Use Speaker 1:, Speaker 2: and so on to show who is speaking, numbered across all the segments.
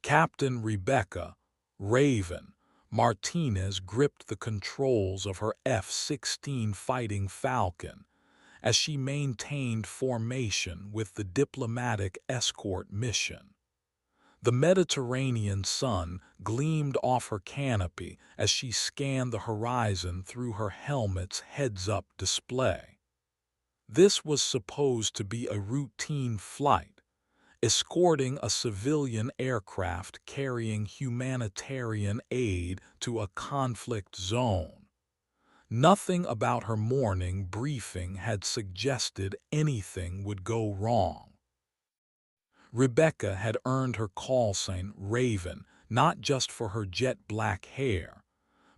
Speaker 1: Captain Rebecca Raven Martinez gripped the controls of her F-16 Fighting Falcon as she maintained formation with the diplomatic escort mission. The Mediterranean sun gleamed off her canopy as she scanned the horizon through her helmet's heads-up display. This was supposed to be a routine flight, escorting a civilian aircraft carrying humanitarian aid to a conflict zone. Nothing about her morning briefing had suggested anything would go wrong. Rebecca had earned her call sign Raven not just for her jet-black hair,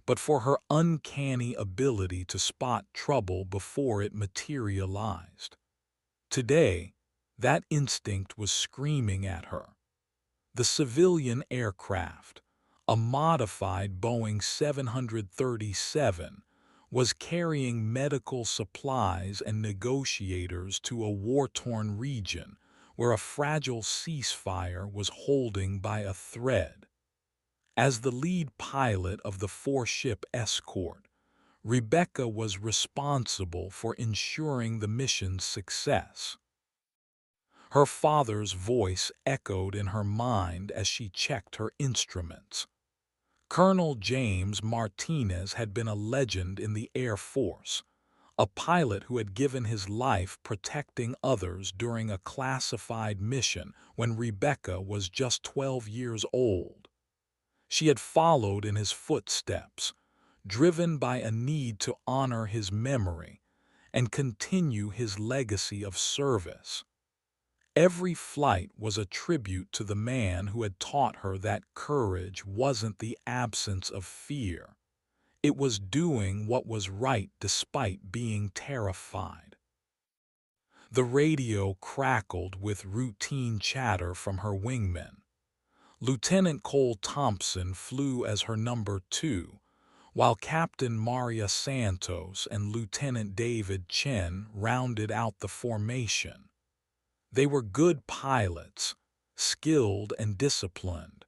Speaker 1: but for her uncanny ability to spot trouble before it materialized. Today, that instinct was screaming at her. The civilian aircraft, a modified Boeing 737, was carrying medical supplies and negotiators to a war-torn region where a fragile ceasefire was holding by a thread. As the lead pilot of the four-ship escort, Rebecca was responsible for ensuring the mission's success. Her father's voice echoed in her mind as she checked her instruments. Colonel James Martinez had been a legend in the Air Force, a pilot who had given his life protecting others during a classified mission when Rebecca was just 12 years old. She had followed in his footsteps, driven by a need to honor his memory and continue his legacy of service. Every flight was a tribute to the man who had taught her that courage wasn't the absence of fear. It was doing what was right despite being terrified. The radio crackled with routine chatter from her wingmen. Lieutenant Cole Thompson flew as her number 2, while Captain Maria Santos and Lieutenant David Chen rounded out the formation. They were good pilots, skilled and disciplined,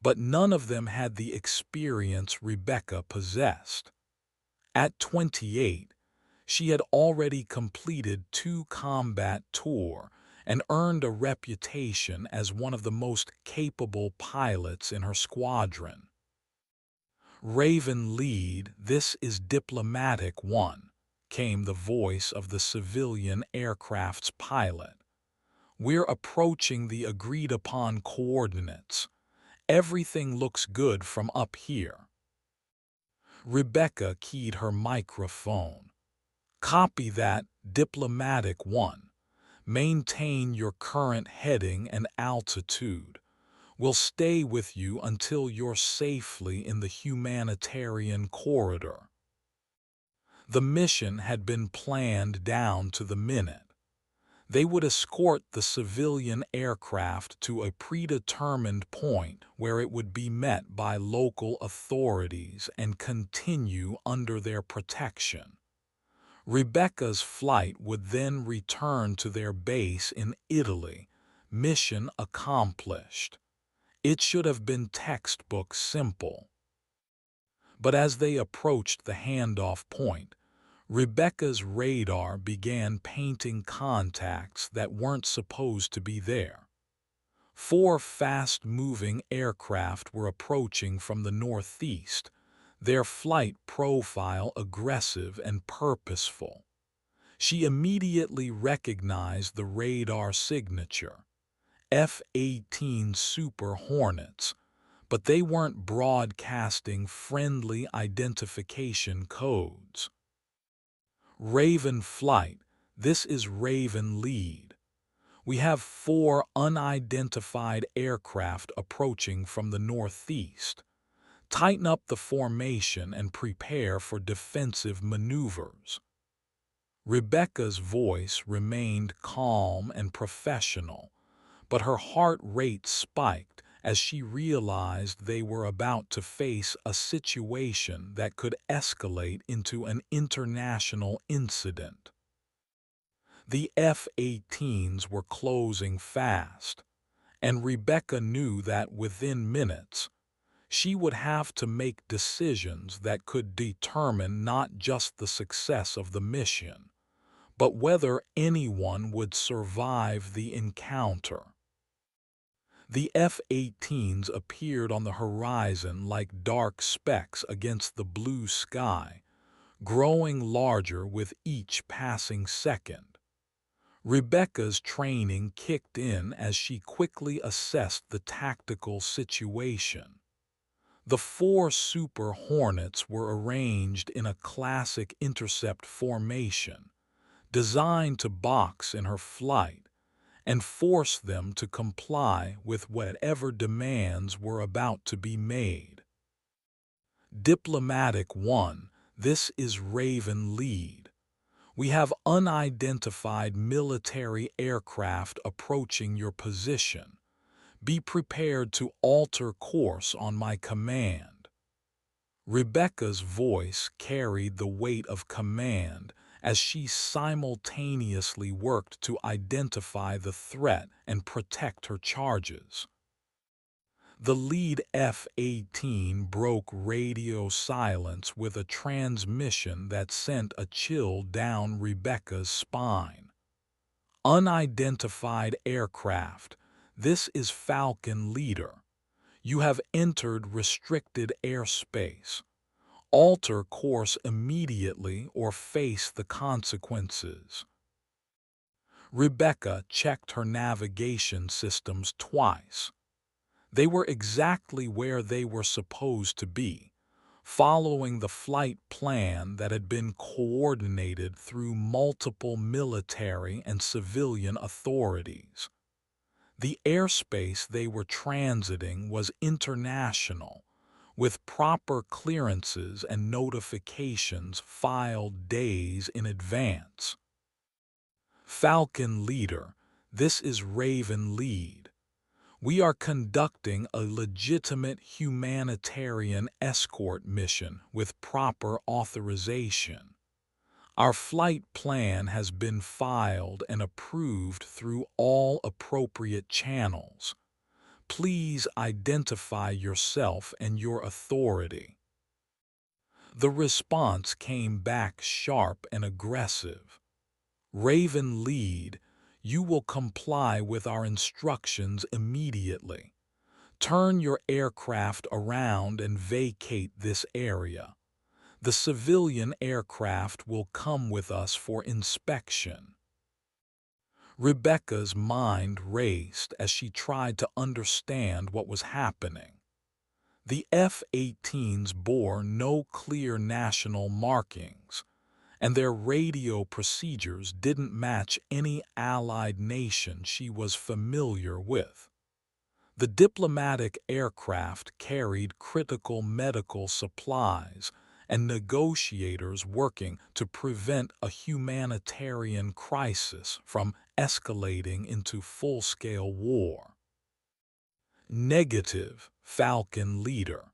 Speaker 1: but none of them had the experience Rebecca possessed. At 28, she had already completed 2 combat tours and earned a reputation as one of the most capable pilots in her squadron. Raven Lead, this is Diplomatic 1, came the voice of the civilian aircraft's pilot. We're approaching the agreed-upon coordinates. Everything looks good from up here. Rebecca keyed her microphone. Copy that, Diplomatic 1. Maintain your current heading and altitude. We'll stay with you until you're safely in the humanitarian corridor. The mission had been planned down to the minute. They would escort the civilian aircraft to a predetermined point where it would be met by local authorities and continue under their protection. Rebecca's flight would then return to their base in Italy, mission accomplished. It should have been textbook simple. But as they approached the handoff point, Rebecca's radar began painting contacts that weren't supposed to be there. 4 fast-moving aircraft were approaching from the northeast, their flight profile aggressive and purposeful. She immediately recognized the radar signature, F-18 Super Hornets, but they weren't broadcasting friendly identification codes. Raven Flight, this is Raven Lead. We have 4 unidentified aircraft approaching from the northeast. Tighten up the formation and prepare for defensive maneuvers. Rebecca's voice remained calm and professional, but her heart rate spiked as she realized they were about to face a situation that could escalate into an international incident. The F-18s were closing fast, and Rebecca knew that within minutes, she would have to make decisions that could determine not just the success of the mission, but whether anyone would survive the encounter. The F-18s appeared on the horizon like dark specks against the blue sky, growing larger with each passing second. Rebecca's training kicked in as she quickly assessed the tactical situation. The four Super Hornets were arranged in a classic intercept formation, designed to box in her flight and force them to comply with whatever demands were about to be made. Diplomatic 1, this is Raven Lead. We have unidentified military aircraft approaching your position. Be prepared to alter course on my command. Rebecca's voice carried the weight of command as she simultaneously worked to identify the threat and protect her charges. The lead F-18 broke radio silence with a transmission that sent a chill down Rebecca's spine. Unidentified aircraft, this is Falcon Leader. You have entered restricted airspace. Alter course immediately or face the consequences. Rebecca checked her navigation systems twice. They were exactly where they were supposed to be, following the flight plan that had been coordinated through multiple military and civilian authorities. The airspace they were transiting was international, with proper clearances and notifications filed days in advance. Falcon Leader, this is Raven Lead. We are conducting a legitimate humanitarian escort mission with proper authorization. Our flight plan has been filed and approved through all appropriate channels. Please identify yourself and your authority. The response came back sharp and aggressive. Raven Lead, you will comply with our instructions immediately. Turn your aircraft around and vacate this area. The civilian aircraft will come with us for inspection. Rebecca's mind raced as she tried to understand what was happening. The F-18s bore no clear national markings, and their radio procedures didn't match any allied nation she was familiar with. The diplomatic aircraft carried critical medical supplies and negotiators working to prevent a humanitarian crisis from escalating into full-scale war. Negative, Falcon Leader.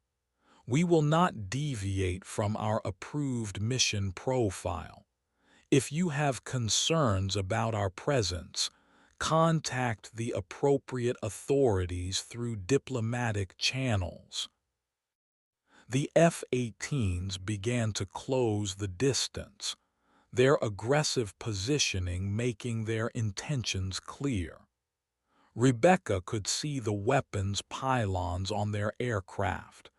Speaker 1: We will not deviate from our approved mission profile. If you have concerns about our presence, contact the appropriate authorities through diplomatic channels. The F-18s began to close the distance, their aggressive positioning making their intentions clear. Rebecca could see the weapons pylons on their aircraft,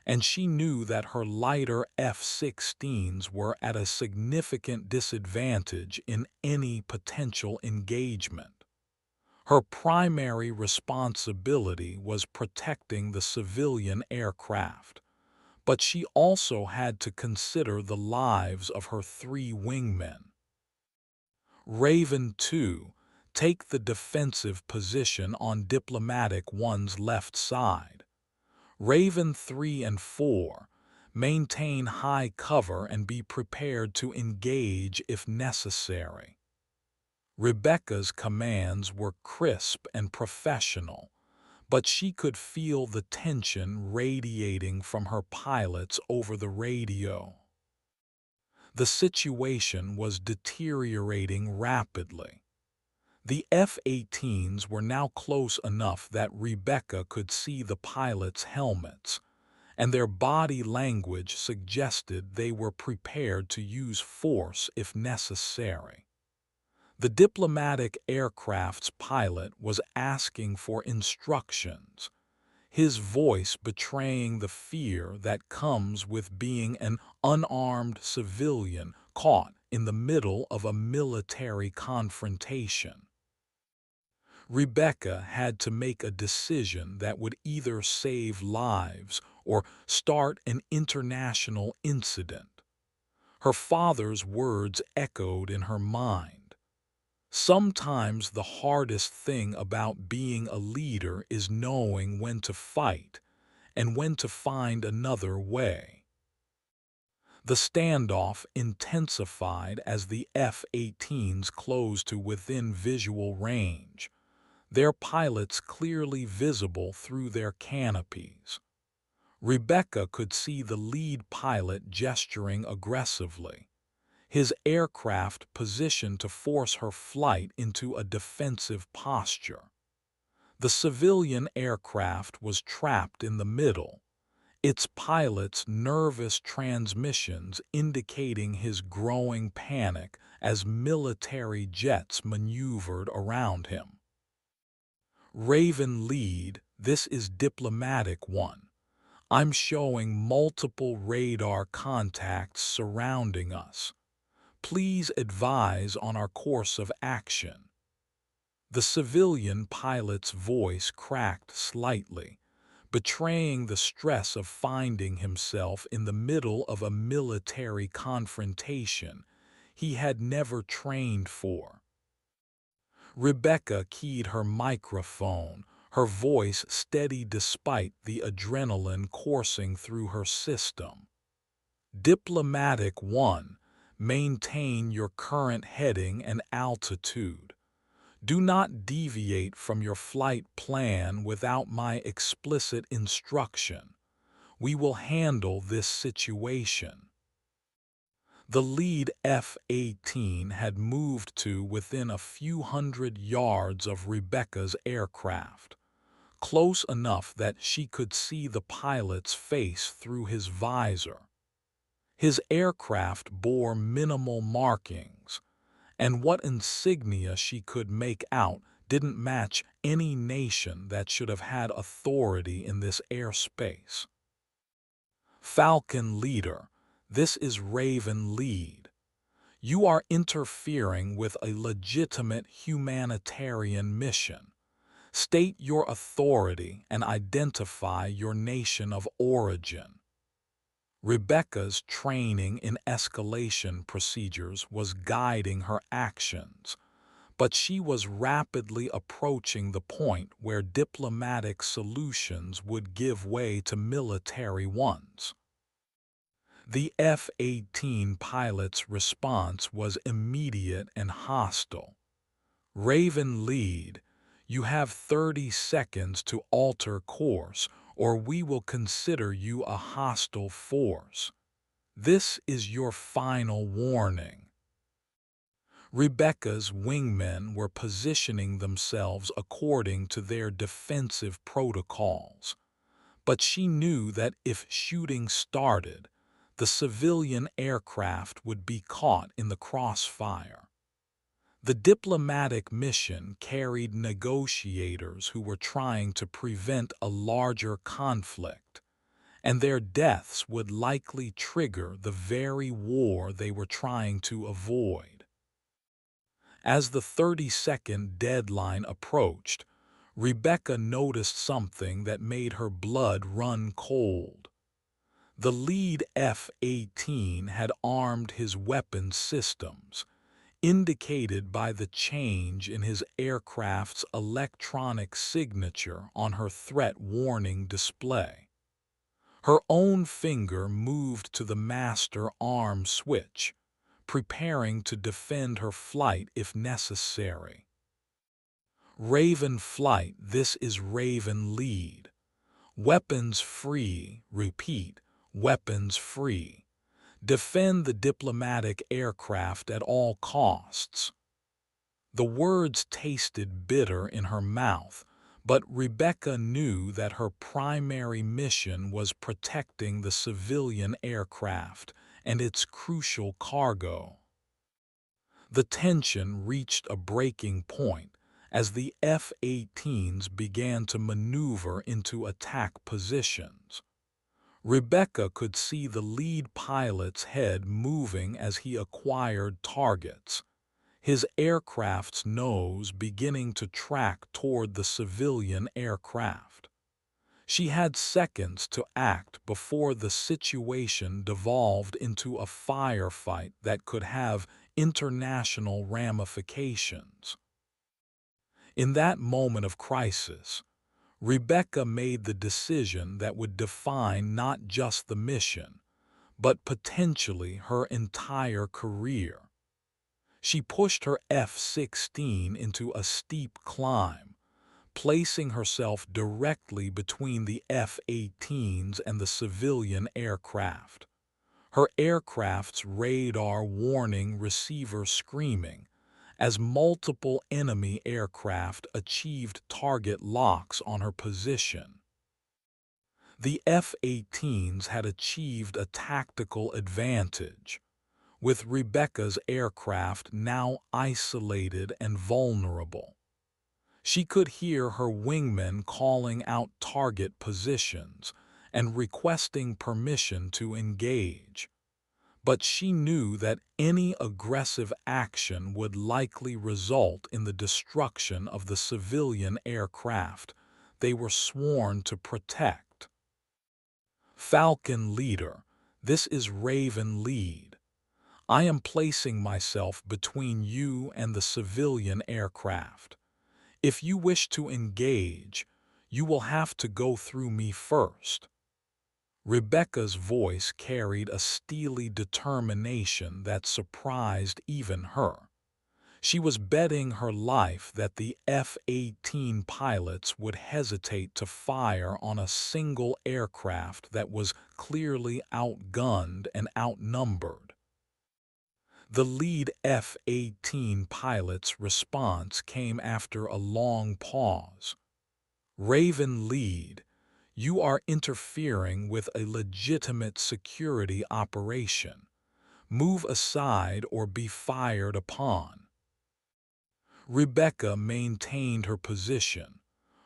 Speaker 1: and she knew that her lighter F-16s were at a significant disadvantage in any potential engagement. Her primary responsibility was protecting the civilian aircraft, but she also had to consider the lives of her 3 wingmen. Raven 2, take the defensive position on Diplomatic 1's left side. Raven 3 and 4, maintain high cover and be prepared to engage if necessary. Rebecca's commands were crisp and professional, but she could feel the tension radiating from her pilots over the radio. The situation was deteriorating rapidly. The F-18s were now close enough that Rebecca could see the pilots' helmets, and their body language suggested they were prepared to use force if necessary. The diplomatic aircraft's pilot was asking for instructions, his voice betraying the fear that comes with being an unarmed civilian caught in the middle of a military confrontation. Rebecca had to make a decision that would either save lives or start an international incident. Her father's words echoed in her mind. Sometimes the hardest thing about being a leader is knowing when to fight and when to find another way. The standoff intensified as the F-18s closed to within visual range, their pilots clearly visible through their canopies. Rebecca could see the lead pilot gesturing aggressively, his aircraft positioned to force her flight into a defensive posture. The civilian aircraft was trapped in the middle, its pilot's nervous transmissions indicating his growing panic as military jets maneuvered around him. Raven lead, this is diplomatic one. I'm showing multiple radar contacts surrounding us. Please advise on our course of action. The civilian pilot's voice cracked slightly, betraying the stress of finding himself in the middle of a military confrontation he had never trained for. Rebecca keyed her microphone, her voice steady despite the adrenaline coursing through her system. Diplomatic 1, maintain your current heading and altitude. Do not deviate from your flight plan without my explicit instruction. We will handle this situation. The lead F-18 had moved to within a few hundred yards of Rebecca's aircraft, close enough that she could see the pilot's face through his visor. His aircraft bore minimal markings, and what insignia she could make out didn't match any nation that should have had authority in this airspace. Falcon Leader, this is Raven Lead. You are interfering with a legitimate humanitarian mission. State your authority and identify your nation of origin. Rebecca's training in escalation procedures was guiding her actions, but she was rapidly approaching the point where diplomatic solutions would give way to military ones. The F-18 pilot's response was immediate and hostile. Raven Lead, you have 30 seconds to alter course, or we will consider you a hostile force. This is your final warning. Rebecca's wingmen were positioning themselves according to their defensive protocols, but she knew that if shooting started, the civilian aircraft would be caught in the crossfire. The diplomatic mission carried negotiators who were trying to prevent a larger conflict, and their deaths would likely trigger the very war they were trying to avoid. As the 30-second deadline approached, Rebecca noticed something that made her blood run cold. The lead F-18 had armed his weapon systems, indicated by the change in his aircraft's electronic signature on her threat warning display. Her own finger moved to the master arm switch, preparing to defend her flight if necessary. Raven Flight, this is Raven Lead. Weapons free, repeat, weapons free. Defend the diplomatic aircraft at all costs. The words tasted bitter in her mouth, but Rebecca knew that her primary mission was protecting the civilian aircraft and its crucial cargo. The tension reached a breaking point as the F-18s began to maneuver into attack positions. Rebecca could see the lead pilot's head moving as he acquired targets, his aircraft's nose beginning to track toward the civilian aircraft. She had seconds to act before the situation devolved into a firefight that could have international ramifications. In that moment of crisis, Rebecca made the decision that would define not just the mission, but potentially her entire career. She pushed her F-16 into a steep climb, placing herself directly between the F-18s and the civilian aircraft. Her aircraft's radar warning receiver screaming as multiple enemy aircraft achieved target locks on her position. The F-18s had achieved a tactical advantage, with Rebecca's aircraft now isolated and vulnerable. She could hear her wingmen calling out target positions and requesting permission to engage. But she knew that any aggressive action would likely result in the destruction of the civilian aircraft they were sworn to protect. Falcon Leader, this is Raven Lead. I am placing myself between you and the civilian aircraft. If you wish to engage, you will have to go through me first. Rebecca's voice carried a steely determination that surprised even her. She was betting her life that the F-18 pilots would hesitate to fire on a single aircraft that was clearly outgunned and outnumbered. The lead F-18 pilot's response came after a long pause. Raven Lead, you are interfering with a legitimate security operation. Move aside or be fired upon. Rebecca maintained her position,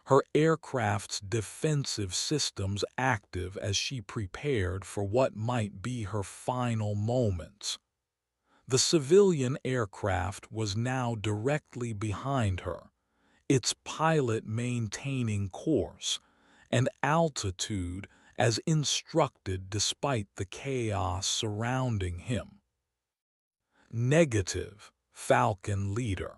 Speaker 1: her aircraft's defensive systems active as she prepared for what might be her final moments. The civilian aircraft was now directly behind her, its pilot maintaining course and altitude as instructed despite the chaos surrounding him. Negative, Falcon Leader.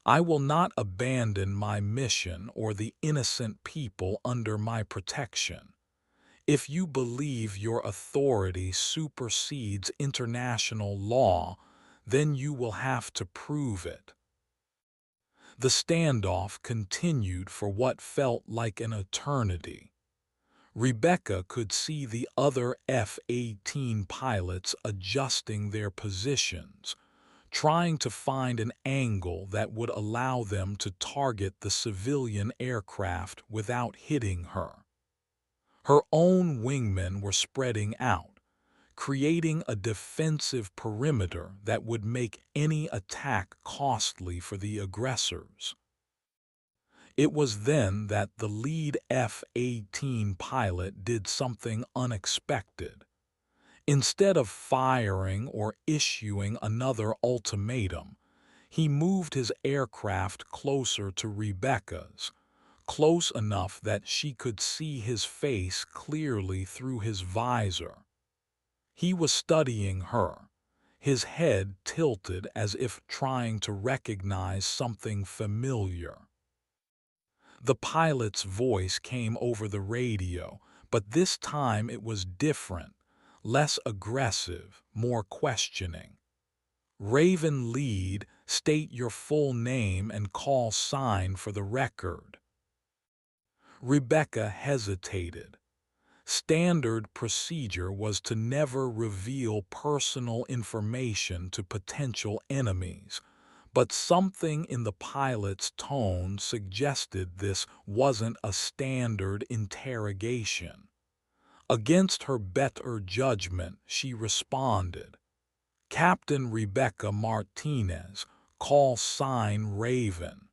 Speaker 1: I will not abandon my mission or the innocent people under my protection. If you believe your authority supersedes international law, then you will have to prove it. The standoff continued for what felt like an eternity. Rebecca could see the other F-18 pilots adjusting their positions, trying to find an angle that would allow them to target the civilian aircraft without hitting her. Her own wingmen were spreading out, creating a defensive perimeter that would make any attack costly for the aggressors. It was then that the lead F-18 pilot did something unexpected. Instead of firing or issuing another ultimatum, he moved his aircraft closer to Rebecca's, close enough that she could see his face clearly through his visor. He was studying her, his head tilted as if trying to recognize something familiar. The pilot's voice came over the radio, but this time it was different, less aggressive, more questioning. Raven Lead, state your full name and call sign for the record. Rebecca hesitated. Standard procedure was to never reveal personal information to potential enemies, but something in the pilot's tone suggested this wasn't a standard interrogation. Against her better judgment, she responded, "Captain Rebecca Martinez, call sign Raven."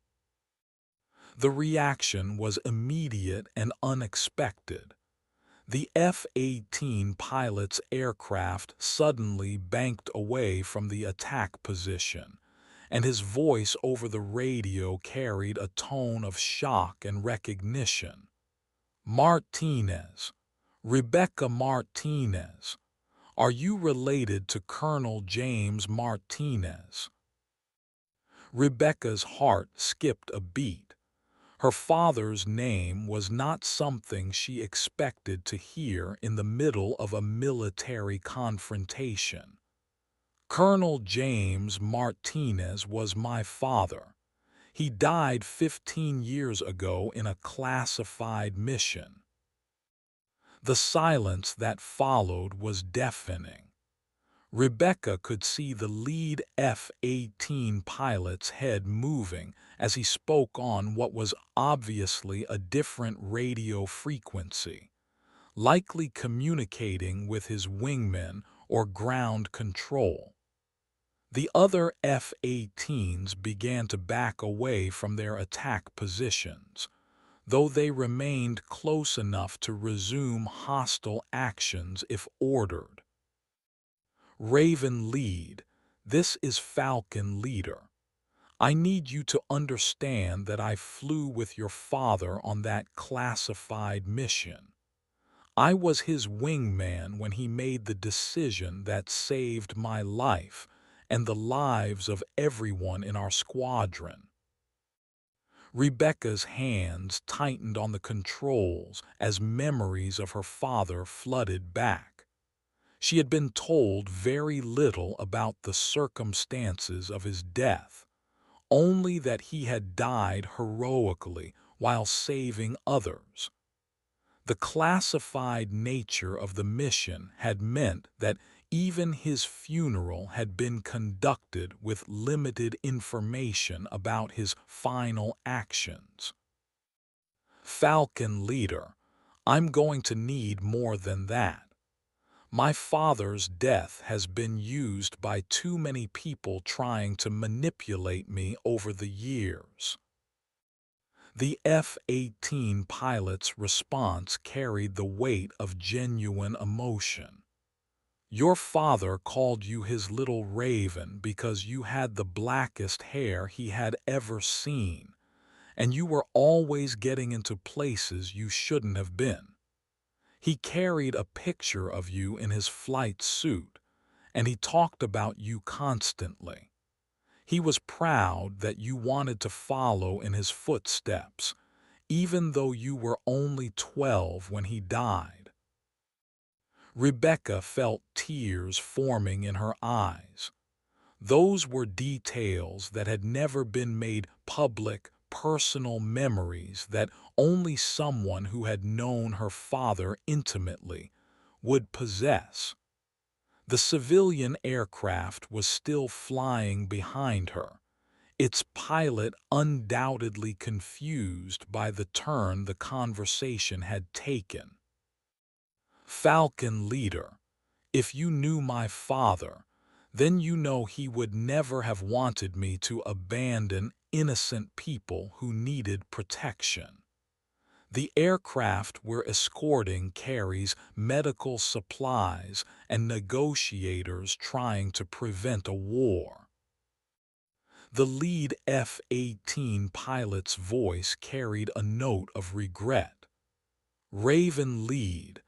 Speaker 1: The reaction was immediate and unexpected. The F-18 pilot's aircraft suddenly banked away from the attack position, and his voice over the radio carried a tone of shock and recognition. "Martinez, Rebecca Martinez, are you related to Colonel James Martinez?" Rebecca's heart skipped a beat. Her father's name was not something she expected to hear in the middle of a military confrontation. "Colonel James Martinez was my father. He died 15 years ago in a classified mission." The silence that followed was deafening. Rebecca could see the lead F-18 pilot's head moving as he spoke on what was obviously a different radio frequency, likely communicating with his wingmen or ground control. The other F-18s began to back away from their attack positions, though they remained close enough to resume hostile actions if ordered. "Raven lead, this is Falcon leader. I need you to understand that I flew with your father on that classified mission. I was his wingman when he made the decision that saved my life and the lives of everyone in our squadron." Rebecca's hands tightened on the controls as memories of her father flooded back. She had been told very little about the circumstances of his death, only that he had died heroically while saving others. The classified nature of the mission had meant that even his funeral had been conducted with limited information about his final actions. "Falcon leader, I'm going to need more than that. My father's death has been used by too many people trying to manipulate me over the years." The F-18 pilot's response carried the weight of genuine emotion. "Your father called you his little raven because you had the blackest hair he had ever seen, and you were always getting into places you shouldn't have been. He carried a picture of you in his flight suit, and he talked about you constantly. He was proud that you wanted to follow in his footsteps, even though you were only 12 when he died." Rebecca felt tears forming in her eyes. Those were details that had never been made public, personal memories that only someone who had known her father intimately would possess. The civilian aircraft was still flying behind her, its pilot undoubtedly confused by the turn the conversation had taken. "Falcon leader, if you knew my father, then you know he would never have wanted me to abandon innocent people who needed protection. The aircraft we're escorting carries medical supplies and negotiators trying to prevent a war." The lead F-18 pilot's voice carried a note of regret. "Raven lead,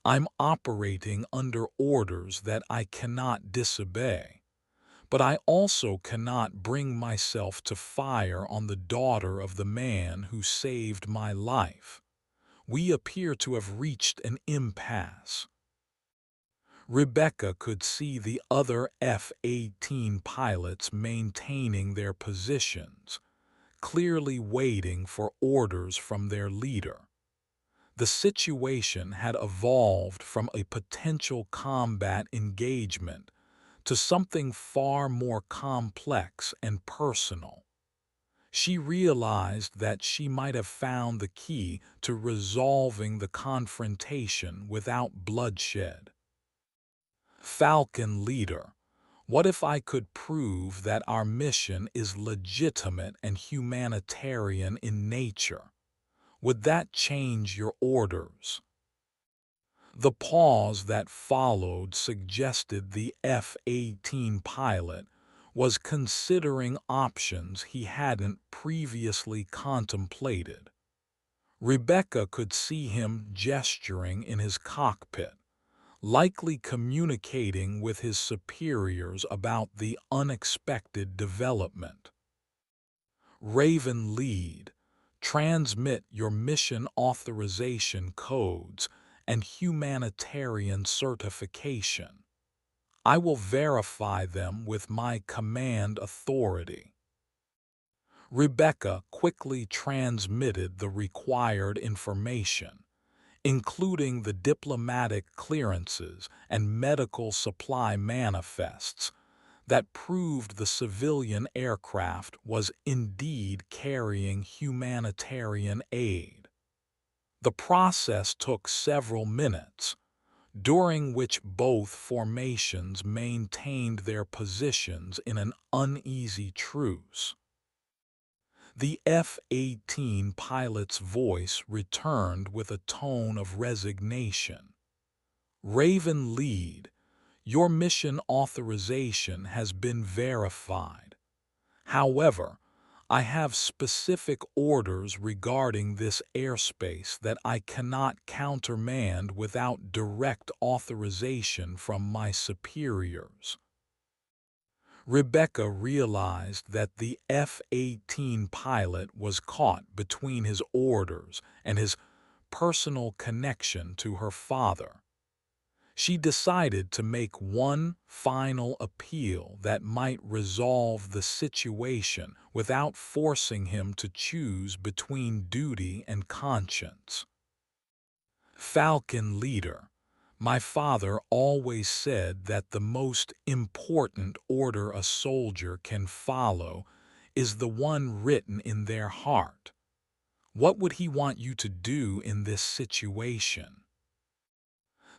Speaker 1: I'm operating under orders that I cannot disobey, but I also cannot bring myself to fire on the daughter of the man who saved my life. We appear to have reached an impasse." Rebecca could see the other F-18 pilots maintaining their positions, clearly waiting for orders from their leader. The situation had evolved from a potential combat engagement to something far more complex and personal. She realized that she might have found the key to resolving the confrontation without bloodshed. Falcon leader, what if I could prove that our mission is legitimate and humanitarian in nature? Would that change your orders? The pause that followed suggested the F-18 pilot was considering options he hadn't previously contemplated. Rebecca could see him gesturing in his cockpit, likely communicating with his superiors about the unexpected development. Raven lead, transmit your mission authorization codes and humanitarian certification. I will verify them with my command authority. Rebecca quickly transmitted the required information, including the diplomatic clearances and medical supply manifests that proved the civilian aircraft was indeed carrying humanitarian aid. The process took several minutes, during which both formations maintained their positions in an uneasy truce. The F-18 pilot's voice returned with a tone of resignation. Raven lead, your mission authorization has been verified. However, I have specific orders regarding this airspace that I cannot countermand without direct authorization from my superiors. Rebecca realized that the F-18 pilot was caught between his orders and his personal connection to her father. She decided to make one final appeal that might resolve the situation without forcing him to choose between duty and conscience. Falcon leader, my father always said that the most important order a soldier can follow is the one written in their heart. What would he want you to do in this situation?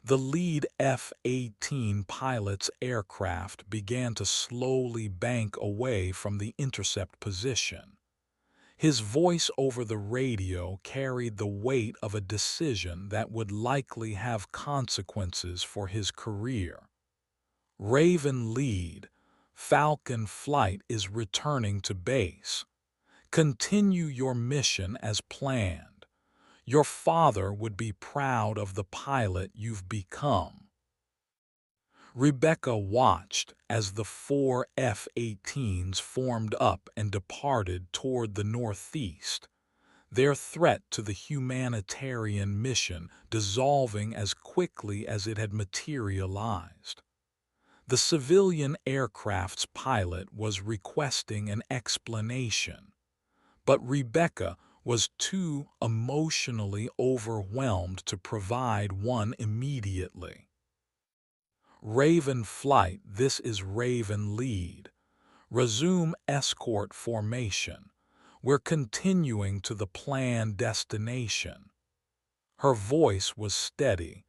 Speaker 1: The lead F-18 pilot's aircraft began to slowly bank away from the intercept position. His voice over the radio carried the weight of a decision that would likely have consequences for his career. Raven lead, Falcon flight is returning to base. Continue your mission as planned. Your father would be proud of the pilot you've become. Rebecca watched as the 4 F-18s formed up and departed toward the northeast, their threat to the humanitarian mission dissolving as quickly as it had materialized. The civilian aircraft's pilot was requesting an explanation, but Rebecca was too emotionally overwhelmed to provide one immediately. Raven flight, this is Raven lead. Resume escort formation. We're continuing to the planned destination. Her voice was steady,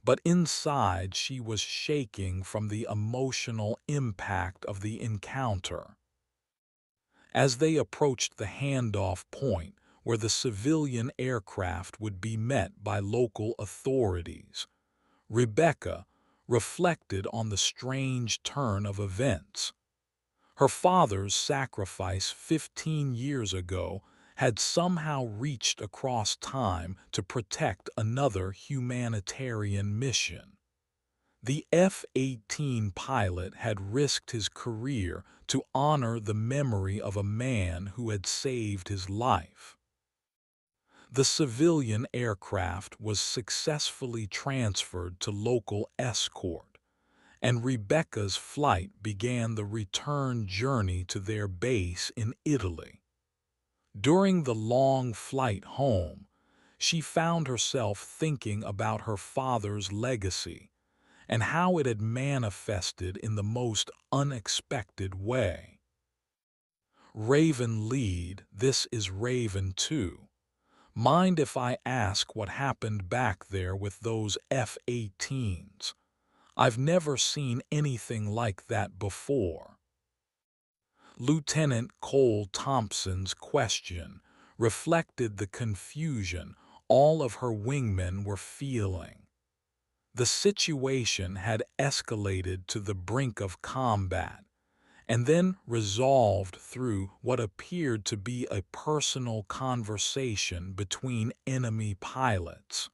Speaker 1: but inside she was shaking from the emotional impact of the encounter. As they approached the handoff point, where the civilian aircraft would be met by local authorities, Rebecca reflected on the strange turn of events. Her father's sacrifice 15 years ago had somehow reached across time to protect another humanitarian mission. The F-18 pilot had risked his career to honor the memory of a man who had saved his life. The civilian aircraft was successfully transferred to local escort, and Rebecca's flight began the return journey to their base in Italy. During the long flight home, she found herself thinking about her father's legacy and how it had manifested in the most unexpected way. Raven lead, this is Raven 2. Mind if I ask what happened back there with those F-18s? I've never seen anything like that before. Lieutenant Cole Thompson's question reflected the confusion all of her wingmen were feeling. The situation had escalated to the brink of combat, and then resolved through what appeared to be a personal conversation between enemy pilots.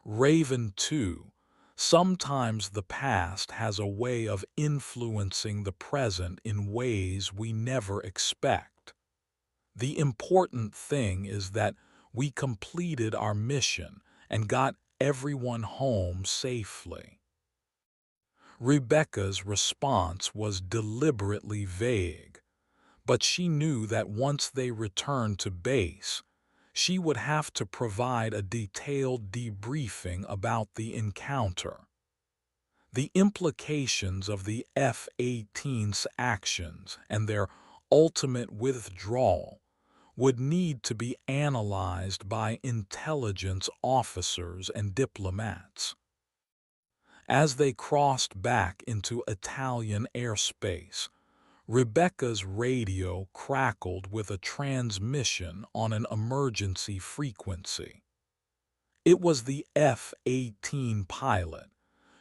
Speaker 1: Raven 2. Sometimes the past has a way of influencing the present in ways we never expect. The important thing is that we completed our mission and got everyone home safely. Rebecca's response was deliberately vague, but she knew that once they returned to base, she would have to provide a detailed debriefing about the encounter. The implications of the F-18's actions and their ultimate withdrawal would need to be analyzed by intelligence officers and diplomats. As they crossed back into Italian airspace, Rebecca's radio crackled with a transmission on an emergency frequency. It was the F-18 pilot,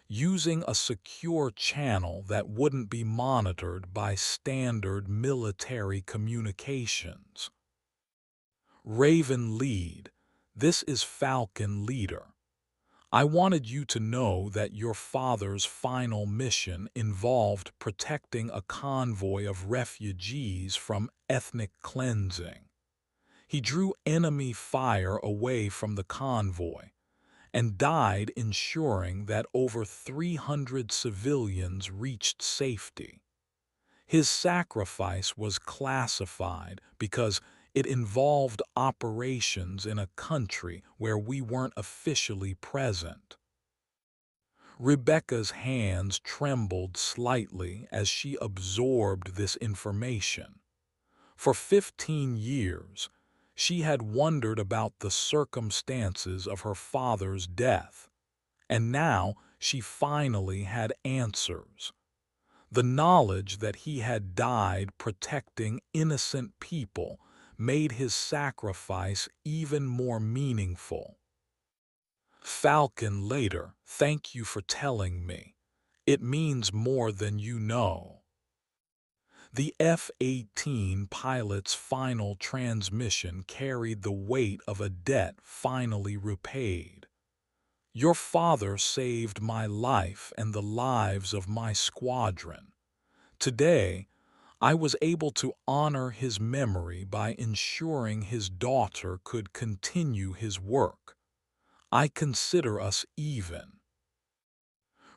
Speaker 1: using a secure channel that wouldn't be monitored by standard military communications. Raven lead, this is Falcon leader. I wanted you to know that your father's final mission involved protecting a convoy of refugees from ethnic cleansing. He drew enemy fire away from the convoy and died ensuring that over 300 civilians reached safety. His sacrifice was classified because it involved operations in a country where we weren't officially present. Rebecca's hands trembled slightly as she absorbed this information. For 15 years, she had wondered about the circumstances of her father's death, and now she finally had answers. The knowledge that he had died protecting innocent people made his sacrifice even more meaningful. Falcon later, thank you for telling me. It means more than you know. The F-18 pilot's final transmission carried the weight of a debt finally repaid. Your father saved my life and the lives of my squadron. Today, I was able to honor his memory by ensuring his daughter could continue his work. I consider us even.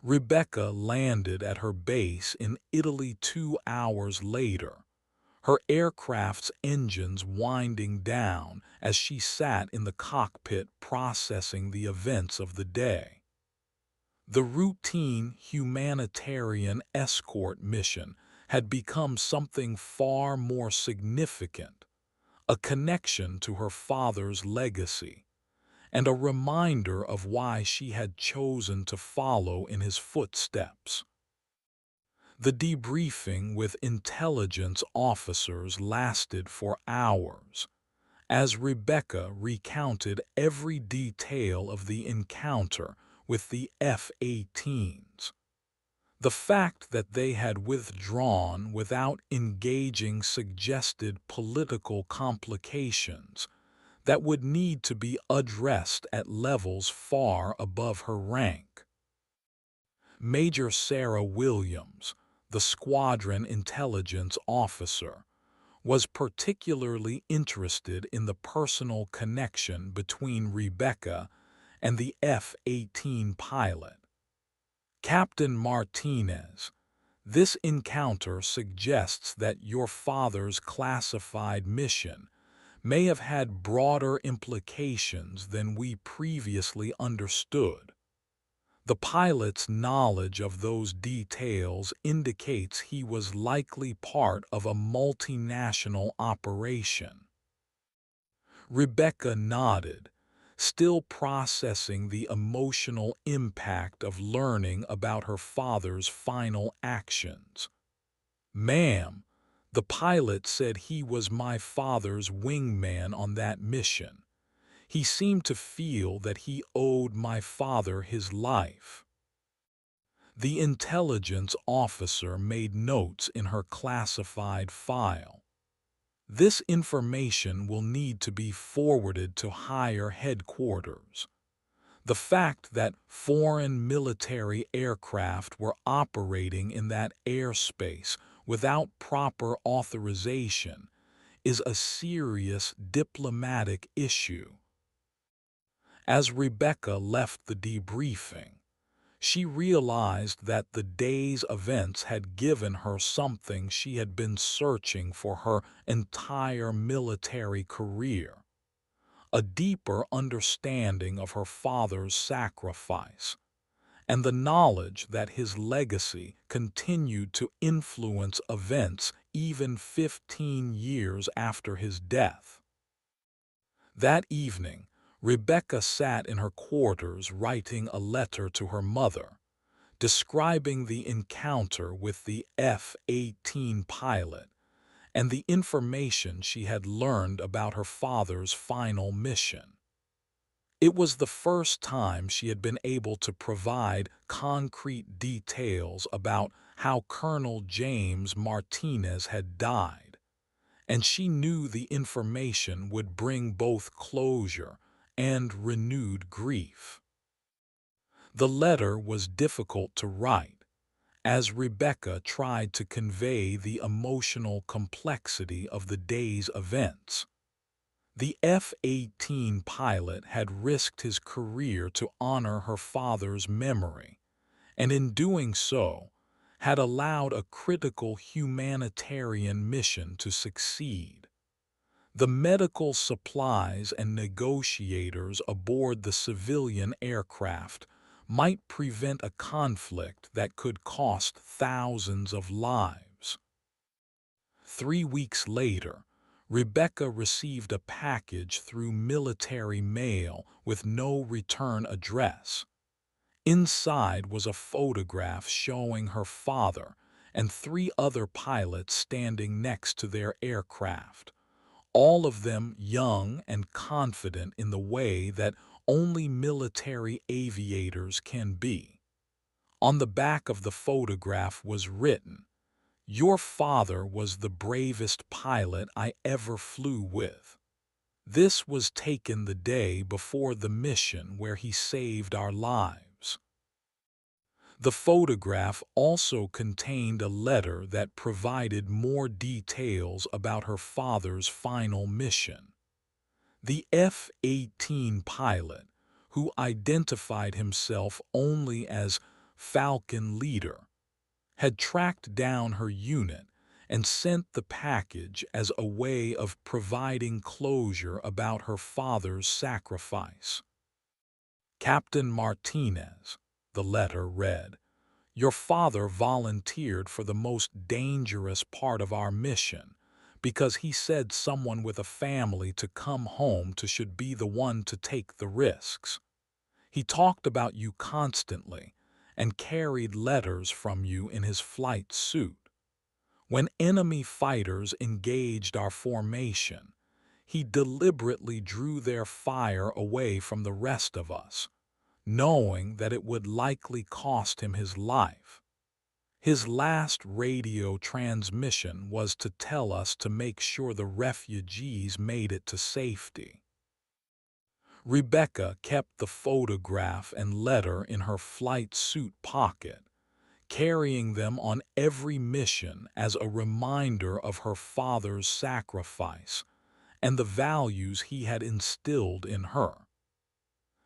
Speaker 1: Rebecca landed at her base in Italy 2 hours later, her aircraft's engines winding down as she sat in the cockpit processing the events of the day. The routine humanitarian escort mission had become something far more significant, a connection to her father's legacy, and a reminder of why she had chosen to follow in his footsteps. The debriefing with intelligence officers lasted for hours, as Rebecca recounted every detail of the encounter with the F-18s. The fact that they had withdrawn without engaging suggested political complications that would need to be addressed at levels far above her rank. Major Sarah Williams, the squadron intelligence officer, was particularly interested in the personal connection between Rebecca and the F-18 pilot. Captain Martinez, this encounter suggests that your father's classified mission may have had broader implications than we previously understood. The pilot's knowledge of those details indicates he was likely part of a multinational operation. Rebecca nodded, still processing the emotional impact of learning about her father's final actions. "Ma'am, the pilot said he was my father's wingman on that mission. He seemed to feel that he owed my father his life." The intelligence officer made notes in her classified file. "This information will need to be forwarded to higher headquarters. The fact that foreign military aircraft were operating in that airspace without proper authorization is a serious diplomatic issue." As Rebecca left the debriefing, she realized that the day's events had given her something she had been searching for her entire military career: a deeper understanding of her father's sacrifice, and the knowledge that his legacy continued to influence events even 15 years after his death. That evening, Rebecca sat in her quarters writing a letter to her mother, describing the encounter with the F-18 pilot and the information she had learned about her father's final mission. It was the first time she had been able to provide concrete details about how Colonel James Martinez had died, and she knew the information would bring both closure and renewed grief. The letter was difficult to write, as Rebecca tried to convey the emotional complexity of the day's events. The F-18 pilot had risked his career to honor her father's memory, and in doing so, had allowed a critical humanitarian mission to succeed. The medical supplies and negotiators aboard the civilian aircraft might prevent a conflict that could cost thousands of lives. 3 weeks later, Rebecca received a package through military mail with no return address. Inside was a photograph showing her father and 3 other pilots standing next to their aircraft, all of them young and confident in the way that only military aviators can be. On the back of the photograph was written, "Your father was the bravest pilot I ever flew with." This was taken the day before the mission where he saved our lives. The photograph also contained a letter that provided more details about her father's final mission. The F-18 pilot, who identified himself only as Falcon Leader, had tracked down her unit and sent the package as a way of providing closure about her father's sacrifice. "Captain Martinez," the letter read, "your father volunteered for the most dangerous part of our mission because he said someone with a family to come home to should be the one to take the risks. He talked about you constantly and carried letters from you in his flight suit. When enemy fighters engaged our formation, he deliberately drew their fire away from the rest of us, knowing that it would likely cost him his life. His last radio transmission was to tell us to make sure the refugees made it to safety." Rebecca kept the photograph and letter in her flight suit pocket, carrying them on every mission as a reminder of her father's sacrifice and the values he had instilled in her.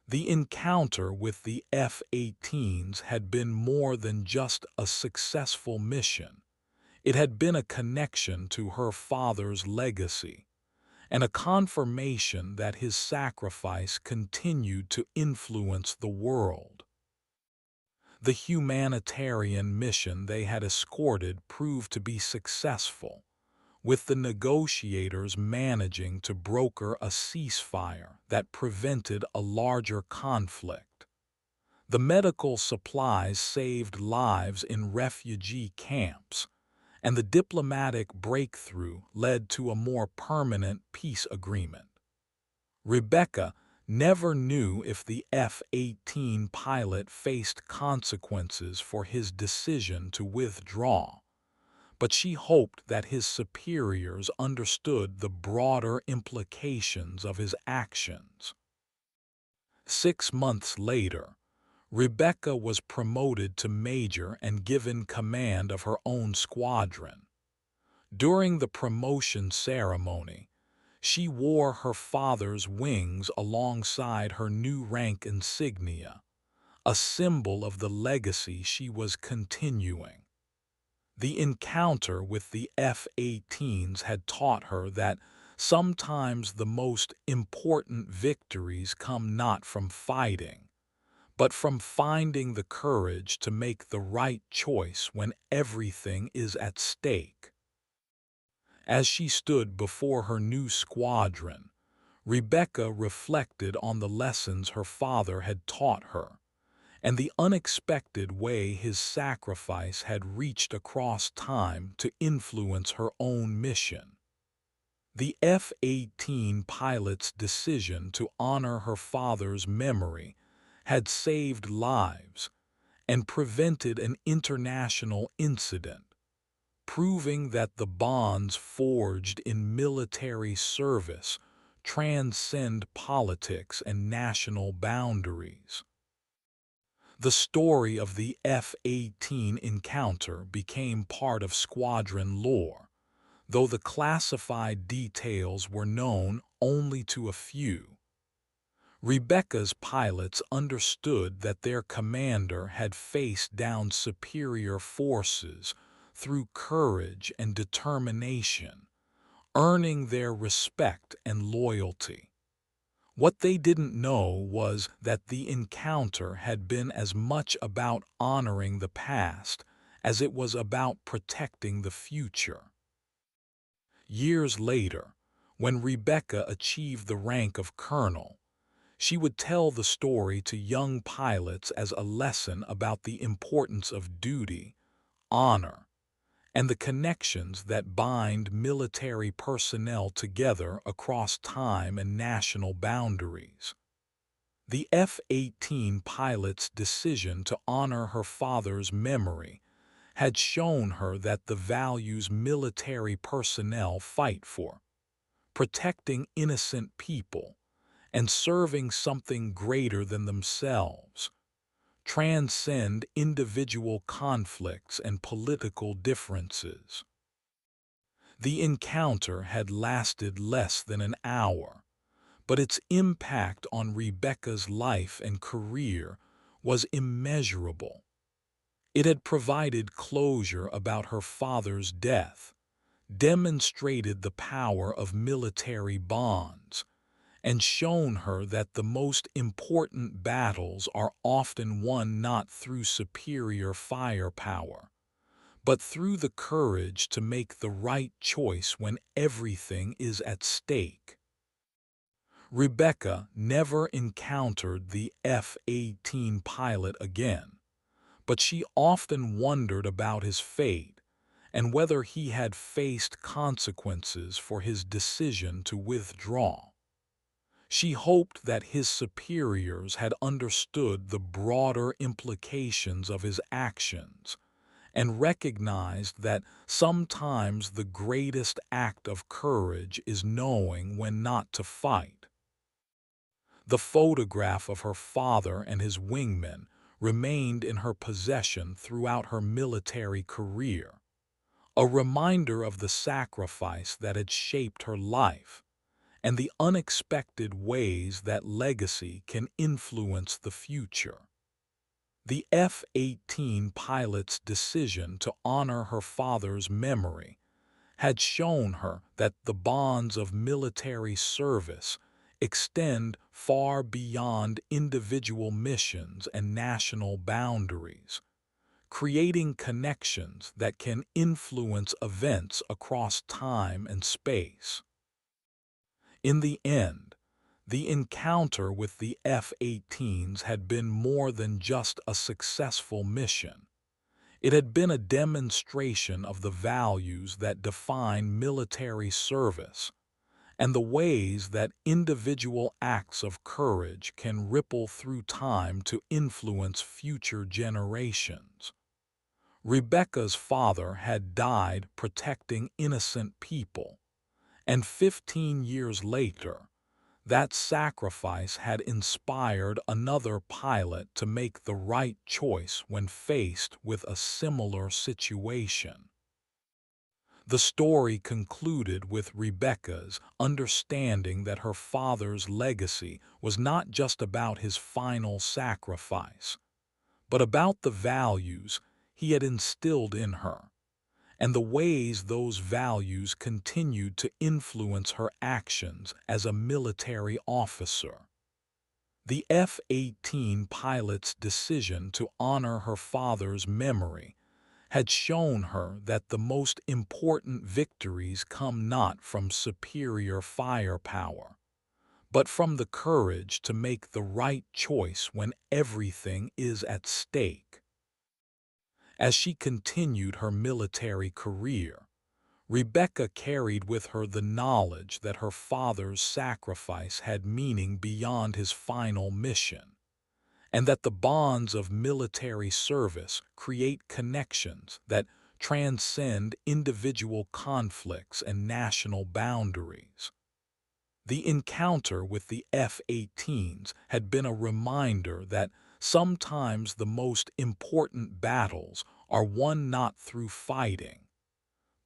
Speaker 1: The encounter with the F-18s had been more than just a successful mission. It had been a connection to her father's legacy, and a confirmation that his sacrifice continued to influence the world. The humanitarian mission they had escorted proved to be successful, with the negotiators managing to broker a ceasefire that prevented a larger conflict. The medical supplies saved lives in refugee camps, and the diplomatic breakthrough led to a more permanent peace agreement. Rebecca never knew if the F-18 pilot faced consequences for his decision to withdraw, but she hoped that his superiors understood the broader implications of his actions. 6 months later, Rebecca was promoted to major and given command of her own squadron. During the promotion ceremony, she wore her father's wings alongside her new rank insignia, a symbol of the legacy she was continuing. The encounter with the F-18s had taught her that sometimes the most important victories come not from fighting, but from finding the courage to make the right choice when everything is at stake. As she stood before her new squadron, Rebecca reflected on the lessons her father had taught her, and the unexpected way his sacrifice had reached across time to influence her own mission. The F-18 pilot's decision to honor her father's memory had saved lives and prevented an international incident, proving that the bonds forged in military service transcend politics and national boundaries. The story of the F-18 encounter became part of squadron lore, though the classified details were known only to a few. Rebecca's pilots understood that their commander had faced down superior forces through courage and determination, earning their respect and loyalty. What they didn't know was that the encounter had been as much about honoring the past as it was about protecting the future. Years later, when Rebecca achieved the rank of colonel, she would tell the story to young pilots as a lesson about the importance of duty, honor, and the connections that bind military personnel together across time and national boundaries. The F-18 pilot's decision to honor her father's memory had shown her that the values military personnel fight for, protecting innocent people and serving something greater than themselves, transcend individual conflicts and political differences. The encounter had lasted less than an hour, but its impact on Rebecca's life and career was immeasurable. It had provided closure about her father's death, demonstrated the power of military bonds, and shown her that the most important battles are often won not through superior firepower, but through the courage to make the right choice when everything is at stake. Rebecca never encountered the F-18 pilot again, but she often wondered about his fate and whether he had faced consequences for his decision to withdraw. She hoped that his superiors had understood the broader implications of his actions and recognized that sometimes the greatest act of courage is knowing when not to fight. The photograph of her father and his wingmen remained in her possession throughout her military career, a reminder of the sacrifice that had shaped her life and the unexpected ways that legacy can influence the future. The F-18 pilot's decision to honor her father's memory had shown her that the bonds of military service extend far beyond individual missions and national boundaries, creating connections that can influence events across time and space. In the end, the encounter with the F-18s had been more than just a successful mission. It had been a demonstration of the values that define military service and the ways that individual acts of courage can ripple through time to influence future generations. Rebecca's father had died protecting innocent people, and 15 years later, that sacrifice had inspired another pilot to make the right choice when faced with a similar situation. The story concluded with Rebecca's understanding that her father's legacy was not just about his final sacrifice, but about the values he had instilled in her, and the ways those values continued to influence her actions as a military officer. The F-18 pilot's decision to honor her father's memory had shown her that the most important victories come not from superior firepower, but from the courage to make the right choice when everything is at stake. As she continued her military career, Rebecca carried with her the knowledge that her father's sacrifice had meaning beyond his final mission, and that the bonds of military service create connections that transcend individual conflicts and national boundaries. The encounter with the F-18s had been a reminder that sometimes the most important battles are won not through fighting,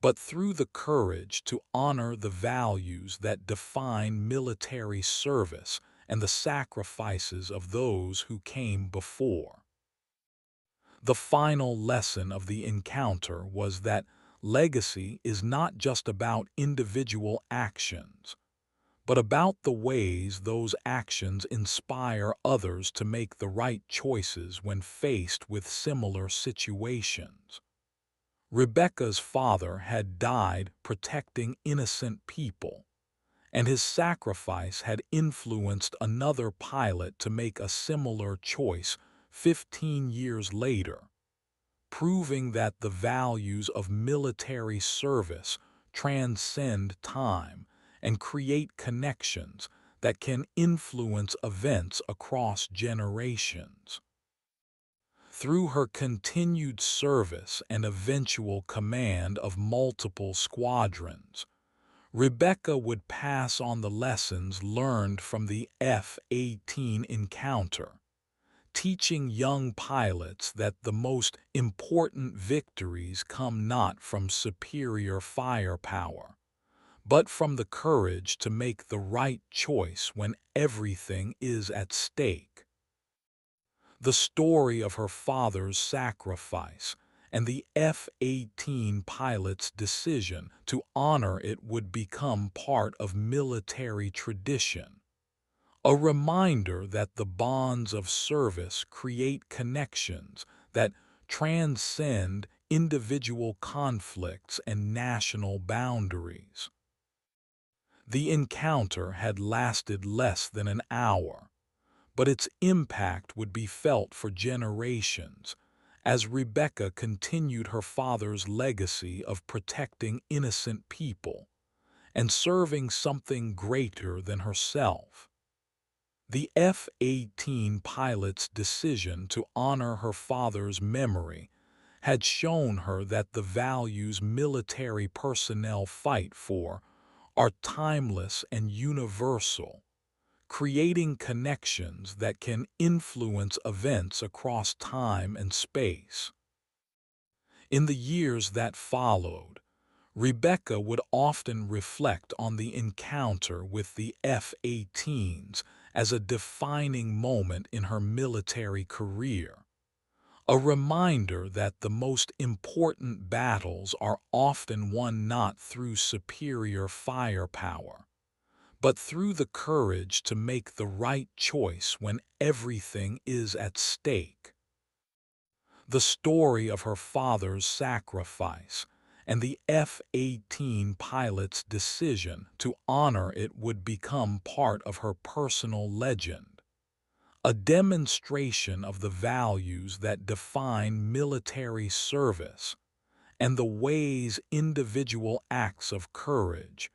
Speaker 1: but through the courage to honor the values that define military service and the sacrifices of those who came before. The final lesson of the encounter was that legacy is not just about individual actions, but about the ways those actions inspire others to make the right choices when faced with similar situations. Rebecca's father had died protecting innocent people, and his sacrifice had influenced another pilot to make a similar choice 15 years later, proving that the values of military service transcend time and create connections that can influence events across generations. Through her continued service and eventual command of multiple squadrons, Rebecca would pass on the lessons learned from the F-18 encounter, teaching young pilots that the most important victories come not from superior firepower, but from the courage to make the right choice when everything is at stake. The story of her father's sacrifice and the F-18 pilot's decision to honor it would become part of military tradition, a reminder that the bonds of service create connections that transcend individual conflicts and national boundaries. The encounter had lasted less than an hour, but its impact would be felt for generations as Rebecca continued her father's legacy of protecting innocent people and serving something greater than herself. The F-18 pilot's decision to honor her father's memory had shown her that the values military personnel fight for are timeless and universal, creating connections that can influence events across time and space. In the years that followed, Rebecca would often reflect on the encounter with the F-18s as a defining moment in her military career, a reminder that the most important battles are often won not through superior firepower, but through the courage to make the right choice when everything is at stake. The story of her father's sacrifice and the F-18 pilot's decision to honor it would become part of her personal legend, a demonstration of the values that define military service and the ways individual acts of courage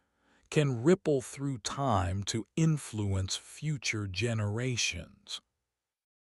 Speaker 1: can ripple through time to influence future generations.